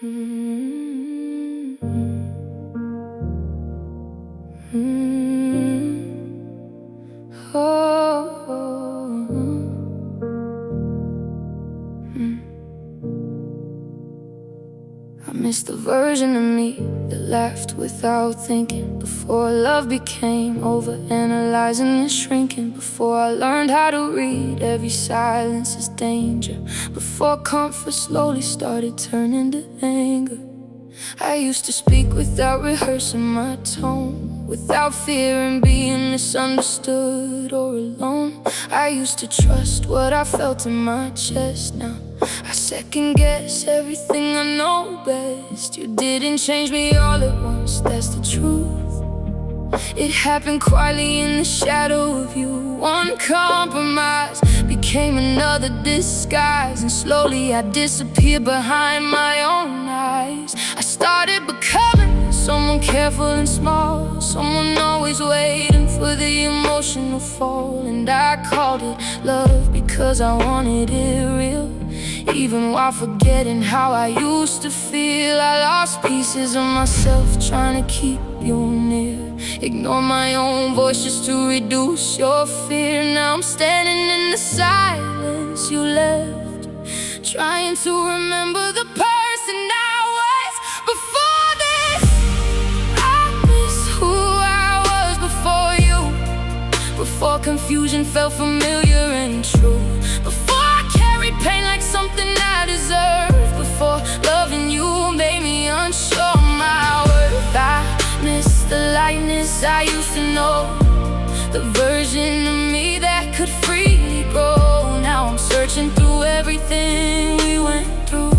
Mm-hmm. Mm-hmm. Oh. Mm. I miss the version of me that laughed without thinking, before love became overanalyzing and shrinking, before I learned how to read every silence as danger, before comfort slowly started turning to anger. I used to speak without rehearsing my tone, without fearing being misunderstood or alone. I used to trust what I felt in my chest. Now I second guess everything I know best. You didn't change me all at once, that's the truth. It happened quietly in the shadow of you. One compromise became another disguise, and slowly I disappeared behind my own eyes. I started becoming someone careful and small, someone always waiting for the emotional fall. And I called it love because I wanted it real, even while forgetting how I used to feel. I lost pieces of myself trying to keep you near, ignore my own voice just to reduce your fear. Now I'm standing in the silence you left, trying to remember the person I was before this. I miss who I was before you, before confusion felt familiar and true, before I carried pain like something I deserved, before loving you made me unsure of my worth. I miss the lightness I used to know, the version of me that could freely grow. Now I'm searching through everything we went through,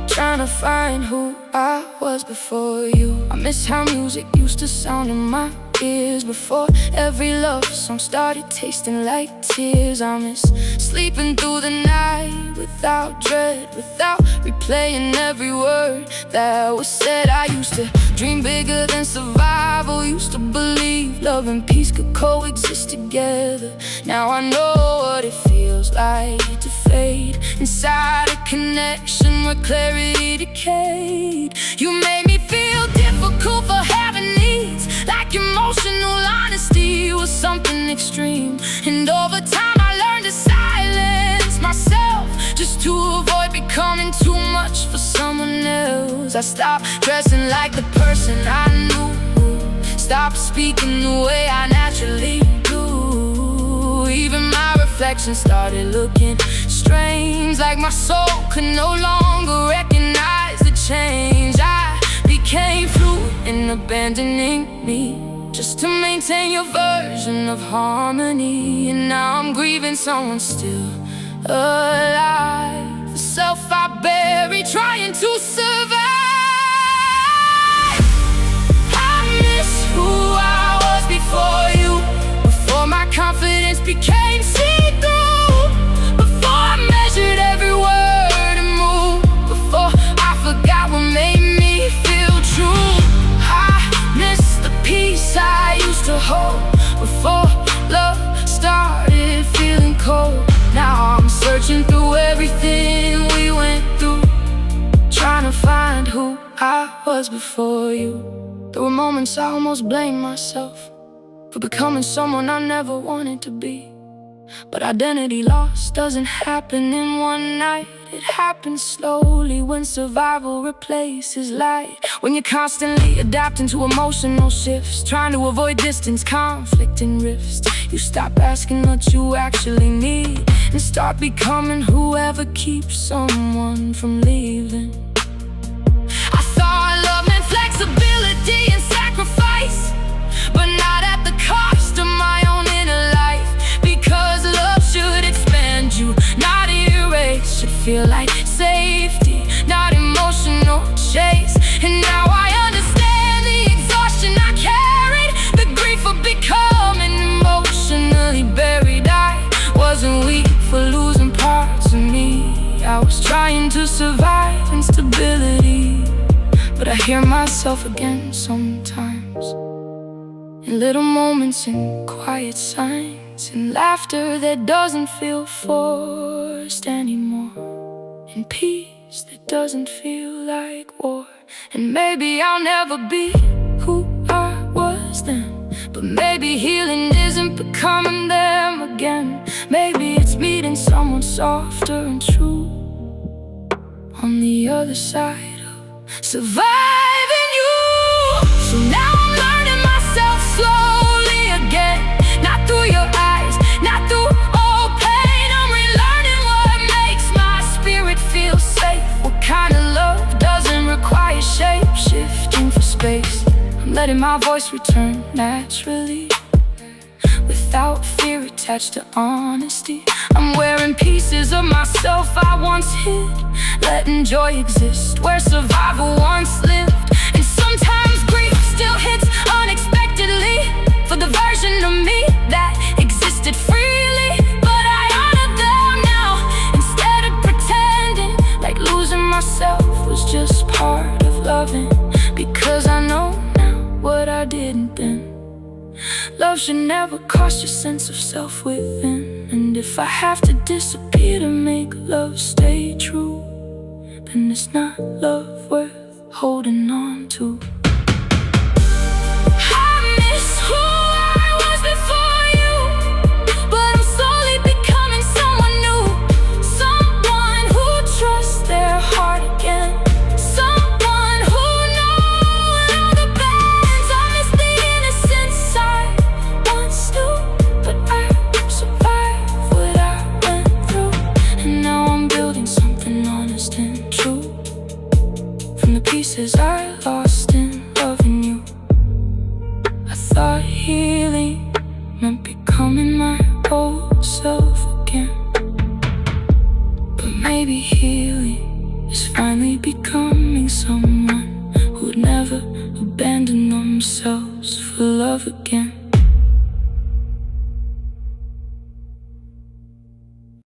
trying to find who I was before you. I miss how music used to sound in my ears, before every love song started tasting like tears. I miss sleeping through the night without dread, without replaying every word that was said. I used to dream bigger than survival, used to believe love and peace could coexist together. Now I know what it feels like to fade inside a connection where clarity decayed. You made me feel difficult for having needs, like emotional honesty was something extreme. And over time I learned to silence myself, just to avoid becoming too much for someone else. I stopped dressing like the person I knew, stopped speaking the way I naturally do. Even my reflection started looking strange, like my soul could no longer recognize the change. I became fluid in abandoning me, just to maintain your version of harmony. And now I'm grieving someone still alive, the self I buried trying to survive. I miss who I was before you, before my confidence became see-through, before I measured every word and move, before I forgot what made me feel true. I miss the peace I used to hold, before love started feeling cold. Now I'm searching through everything we went through, trying to find who I was before you. There were moments I almost blamed myself for becoming someone I never wanted to be. But identity loss doesn't happen in one night. It happens slowly when survival replaces light. When you're constantly adapting to emotional shifts, trying to avoid distance, conflict, and rifts, you stop asking what you actually need and start becoming whoever keeps someone from leaving. I thought love meant flexibility and sacrifice, but not at the cost of my own inner life. Because love should expand you, not erase. Should feel like safety, not emotional chase. And now I understand the exhaustion I carried, the grief of becoming emotionally buried. I wasn't weak for losing parts of me, I was trying to survive instability. But I hear myself again sometimes, in little moments, in quiet signs, in laughter that doesn't feel forced anymore, in peace peace that doesn't feel like war. And maybe I'll never be who I was then, but maybe healing isn't becoming them again. Maybe it's meeting someone softer and true on the other side of surviving you. So now I'm learning myself slowly again, not through your eyes, not through all pain. I'm relearning what makes my spirit feel safe, what kind of love doesn't require shape-shifting for space. I'm letting my voice return naturally, without fear attached to honesty. I'm wearing pieces of myself I once hid, letting joy exist where survival once lived. And sometimes grief still hits unexpectedly for the version of me that existed freely. But I honor them now instead of pretending like losing myself was just part of loving, because I know now what I didn't then. Love should never cost your sense of self within. And if I have to disappear to make love stay true, then it's not love worth holding on to. I miss who I was before you, but I'm slowly becoming someone new. Someone who trusts their heart again, someone who knows all the bends. I miss the innocence I once knew, but I survived what I went through. And now I'm building something honest and true from the pieces I lost in loving you. I thought healing meant becoming my old self again, but maybe healing is finally becoming someone who'd never abandon themselves for love again.